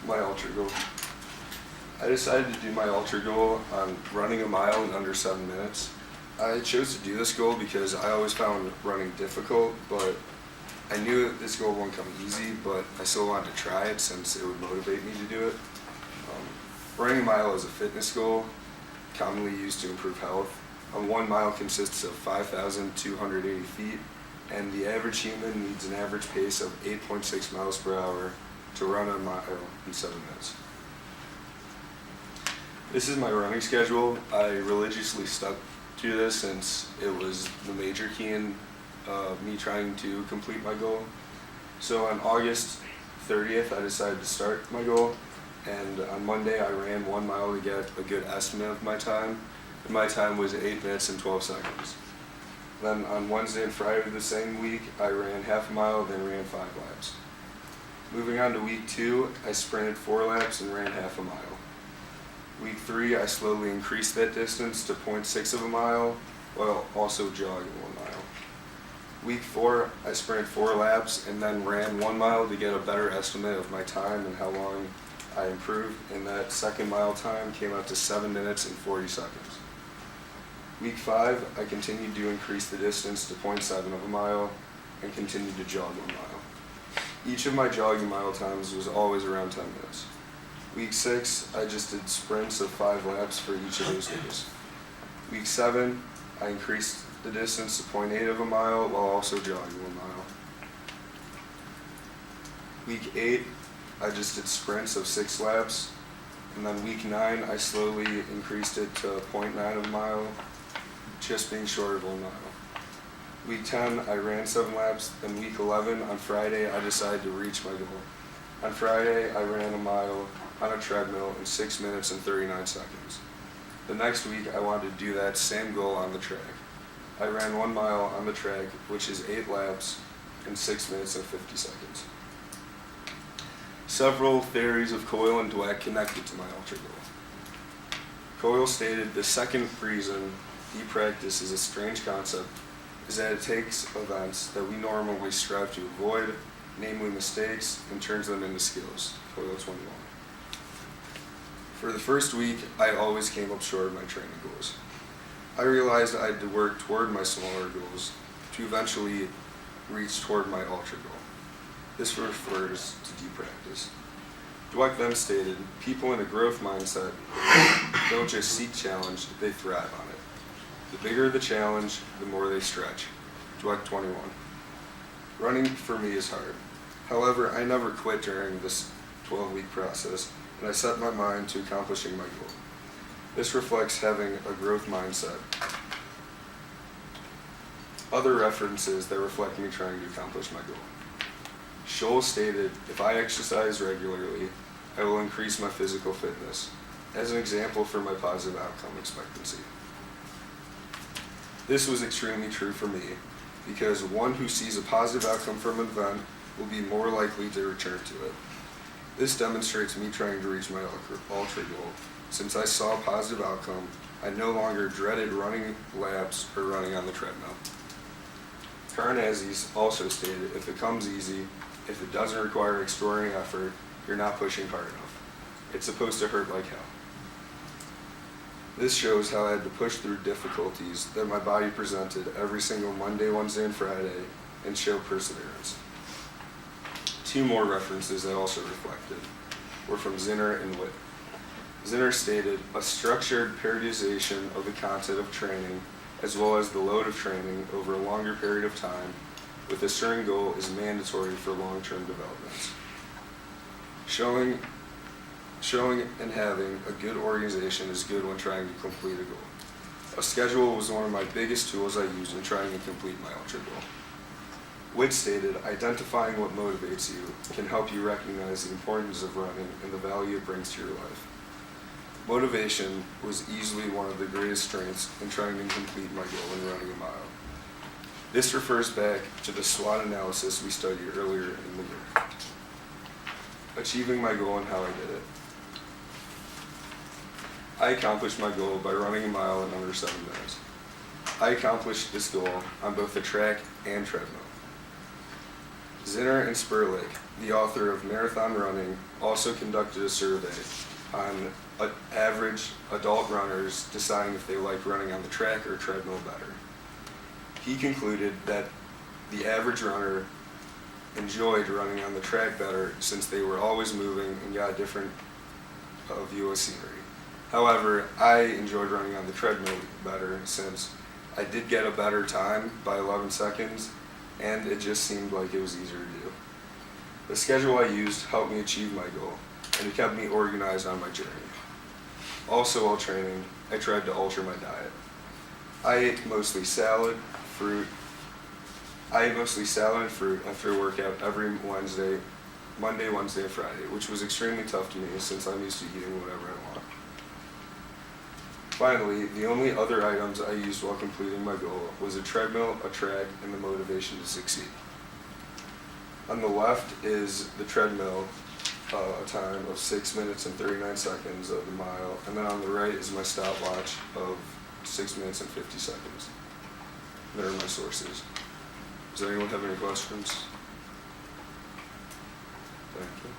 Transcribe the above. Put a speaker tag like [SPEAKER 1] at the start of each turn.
[SPEAKER 1] My ultra goal. I decided to do my ultra goal on running a mile in under 7 minutes. I chose to do this goal because I always found running difficult, but I knew that this goal won't come easy, but I still wanted to try it since it would motivate me to do it. Running a mile is a fitness goal, commonly used to improve health. A 1 mile consists of 5,280 feet, and the average human needs an average pace of 8.6 miles per hour to run a mile in 7 minutes. This is my running schedule. I religiously stuck to this since it was the major key in me trying to complete my goal. So on August 30th, I decided to start my goal, and on Monday I ran 1 mile to get a good estimate of my time, and my time was 8 minutes and 12 seconds. Then on Wednesday and Friday of the same week, I ran half a mile, then ran 5 laps. Moving on to week 2, I sprinted 4 laps and ran half a mile. Week 3, I slowly increased that distance to 0.6 of a mile, while also jogging 1 mile. Week 4, I sprinted 4 laps and then ran 1 mile to get a better estimate of my time and how long I improved, and that second mile time came out to 7 minutes and 40 seconds. Week 5, I continued to increase the distance to 0.7 of a mile and continued to jog 1 mile. Each of my jogging mile times was always around 10 minutes. Week 6, I just did sprints of 5 laps for each of those days. Week 7, I increased the distance to 0.8 of a mile while also jogging 1 mile. Week 8, I just did sprints of 6 laps, and then week 9, I slowly increased it to 0.9 of a mile, just being short of 1 mile. Week 10, I ran 7 laps, then week 11, on Friday, I decided to reach my goal. On Friday, I ran a mile on a treadmill in 6 minutes and 39 seconds. The next week, I wanted to do that same goal on the track. I ran 1 mile on the track, which is 8 laps in 6 minutes and 50 seconds. Several theories of Coyle and Dweck connected to my ultra goal. Coyle stated the second reason e-practice is a strange concept is that it takes events that we normally strive to avoid, namely mistakes, and turns them into skills. Coyle 21. For the first week, I always came up short of my training goals. I realized I had to work toward my smaller goals to eventually reach toward my ultra goal. This refers to deep practice. Dweck then stated, people in a growth mindset don't just seek challenge, they thrive on it. The bigger the challenge, the more they stretch. Dweck 21. Running for me is hard. However, I never quit during this 12-week process, and I set my mind to accomplishing my goal. This reflects having a growth mindset. Other references that reflect me trying to accomplish my goal. Scholl stated, if I exercise regularly, I will increase my physical fitness, as an example for my positive outcome expectancy. This was extremely true for me, because one who sees a positive outcome from an event will be more likely to return to it. This demonstrates me trying to reach my ultra goal. Since I saw a positive outcome, I no longer dreaded running laps or running on the treadmill. Carnazes also stated, if it comes easy, if it doesn't require extraordinary effort, you're not pushing hard enough. It's supposed to hurt like hell. This shows how I had to push through difficulties that my body presented every single Monday, Wednesday, and Friday, and show perseverance. 2 more references that also reflected were from Zinner and Witt. Zinner stated, a structured periodization of the content of training as well as the load of training over a longer period of time with a certain goal is mandatory for long-term developments. Showing and having a good organization is good when trying to complete a goal. A schedule was one of my biggest tools I used in trying to complete my ultra goal. Witt stated, identifying what motivates you can help you recognize the importance of running and the value it brings to your life. Motivation was easily one of the greatest strengths in trying to complete my goal in running a mile. This refers back to the SWOT analysis we studied earlier in the year. Achieving my goal and how I did it. I accomplished my goal by running a mile in under 7 minutes. I accomplished this goal on both the track and treadmill. Zinner and Sperlich, the author of Marathon Running, also conducted a survey on average adult runners deciding if they like running on the track or treadmill better. He concluded that the average runner enjoyed running on the track better since they were always moving and got a different view of scenery. However, I enjoyed running on the treadmill better since I did get a better time by 11 seconds and it just seemed like it was easier to do. The schedule I used helped me achieve my goal and it kept me organized on my journey. Also while training, I tried to alter my diet. I ate mostly salad and fruit after a workout every Wednesday, Monday, Wednesday, and Friday, which was extremely tough to me since I'm used to eating whatever I want. Finally, the only other items I used while completing my goal was a treadmill, a track, and the motivation to succeed. On the left is the treadmill, a time of 6 minutes and 39 seconds of the mile, and then on the right is my stopwatch of 6 minutes and 50 seconds. There are my sources. Does anyone have any questions? Thank you.